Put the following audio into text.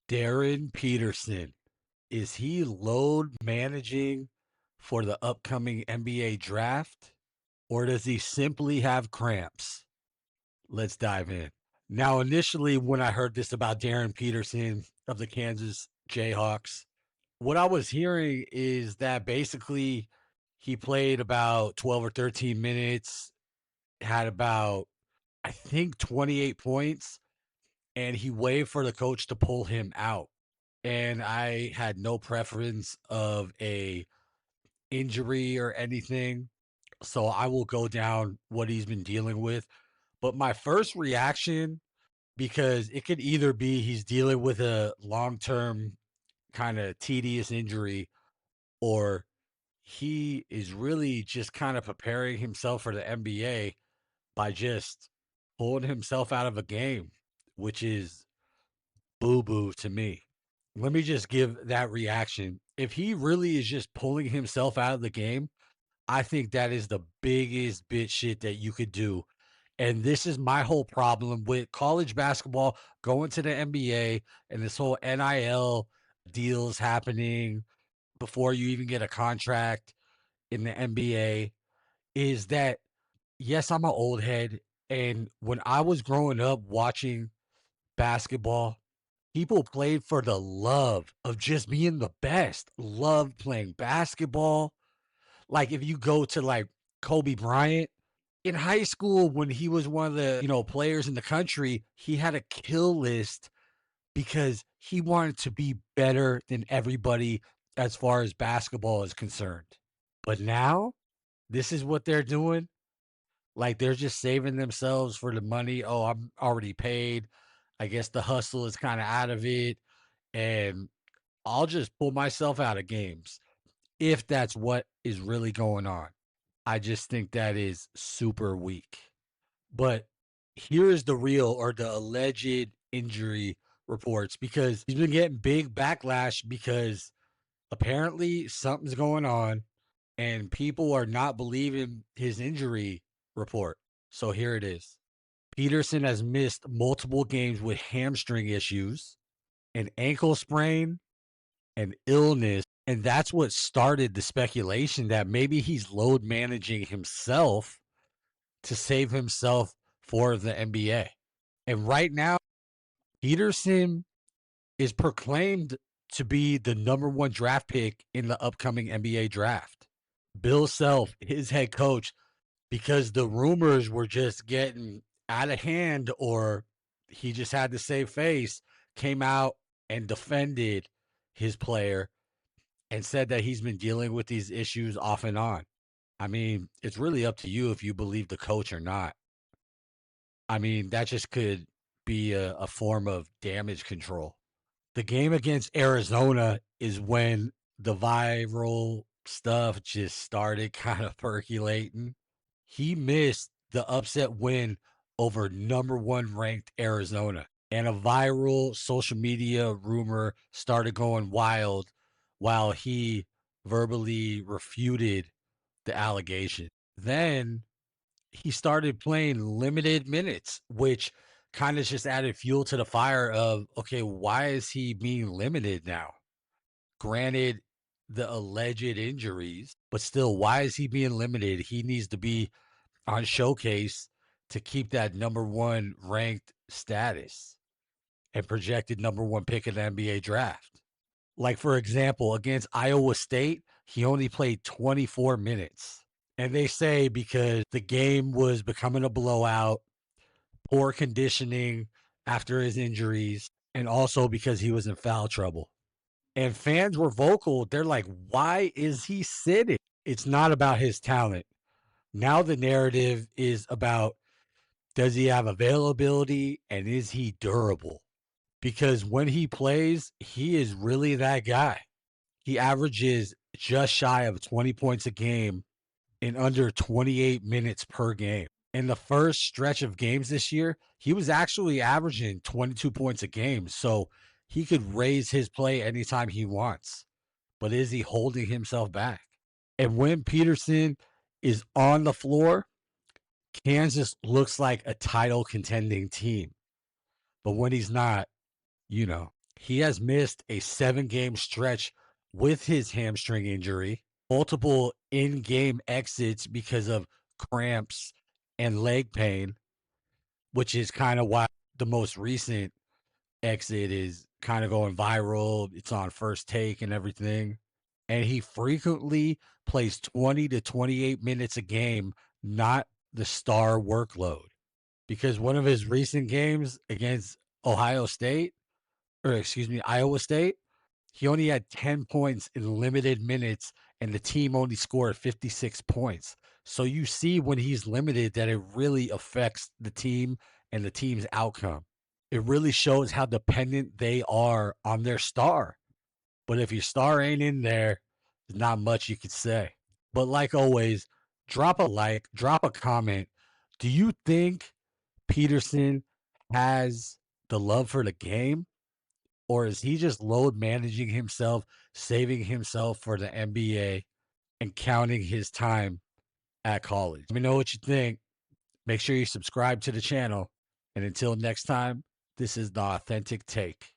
Darryn Peterson, is he load managing for the upcoming NBA draft, or does he simply have cramps? Let's dive in. Now, initially, when I heard this about Darryn Peterson of the Kansas Jayhawks, what I was hearing is that basically he played about 12 or 13 minutes, had about, I think, 28 points, and he waited for the coach to pull him out. And I had no preference of a injury or anything, so I will go down what he's been dealing with. But my first reaction, because it could either be he's dealing with a long-term kind of tedious injury, or he is really just kind of preparing himself for the NBA by just pulling himself out of a game, which is boo-boo to me. Let me just give that reaction. If he really is just pulling himself out of the game, I think that is the biggest bitch shit that you could do. And this is my whole problem with college basketball going to the NBA and this whole NIL deals happening before you even get a contract in the NBA is that, yes, I'm an old head. And when I was growing up watching basketball, people played for the love of just being the best, love playing basketball. Like if you go to like Kobe Bryant in high school when he was one of the, players in the country, he had a kill list because he wanted to be better than everybody as far as basketball is concerned. But now this is what they're doing. Like they're just saving themselves for the money. Oh, I'm already paid. I guess the hustle is kind of out of it. And I'll just pull myself out of games if that's what is really going on. I just think that is super weak. But here's the real or the alleged injury reports because he's been getting big backlash because apparently something's going on and people are not believing his injury report. So here it is. Peterson has missed multiple games with hamstring issues, an ankle sprain, an illness. And that's what started the speculation that maybe he's load managing himself to save himself for the NBA. And right now, Peterson is proclaimed to be the number one draft pick in the upcoming NBA draft. Bill Self, his head coach, because the rumors were just getting out of hand or he just had to save face, came out and defended his player and said that he's been dealing with these issues off and on. I mean, it's really up to you if you believe the coach or not. I mean, that just could be a form of damage control. The game against Arizona is when the viral stuff just started kind of percolating. He missed the upset win over number one ranked Arizona. And a viral social media rumor started going wild while he verbally refuted the allegation. Then he started playing limited minutes, which kind of just added fuel to the fire of, okay, why is he being limited now? Granted, the alleged injuries, but still, why is he being limited? He needs to be on showcase to keep that number one ranked status and projected number one pick in the NBA draft. Like, for example, against Iowa State, he only played 24 minutes. And they say because the game was becoming a blowout, poor conditioning after his injuries, and also because he was in foul trouble. And fans were vocal. They're like, why is he sitting? It's not about his talent. Now the narrative is about does he have availability and is he durable? Because when he plays, he is really that guy. He averages just shy of 20 points a game in under 28 minutes per game. In the first stretch of games this year, he was actually averaging 22 points a game. So he could raise his play anytime he wants. But is he holding himself back? And when Peterson is on the floor, Kansas looks like a title contending team. But when he's not, He has missed a 7-game stretch with his hamstring injury, multiple in-game exits because of cramps and leg pain, which is kind of why the most recent exit is kind of going viral. It's on First Take and everything. And he frequently plays 20 to 28 minutes a game, not the star workload. Because one of his recent games against Iowa State, he only had 10 points in limited minutes, and the team only scored 56 points. So you see when he's limited that it really affects the team and the team's outcome. It really shows how dependent they are on their star. But if your star ain't in there, there's not much you could say. But like always, drop a like, drop a comment. Do you think Peterson has the love for the game? Or is he just load managing himself, saving himself for the NBA, and counting his time at college? Let me know what you think. Make sure you subscribe to the channel. And until next time, this is the Authentic Take.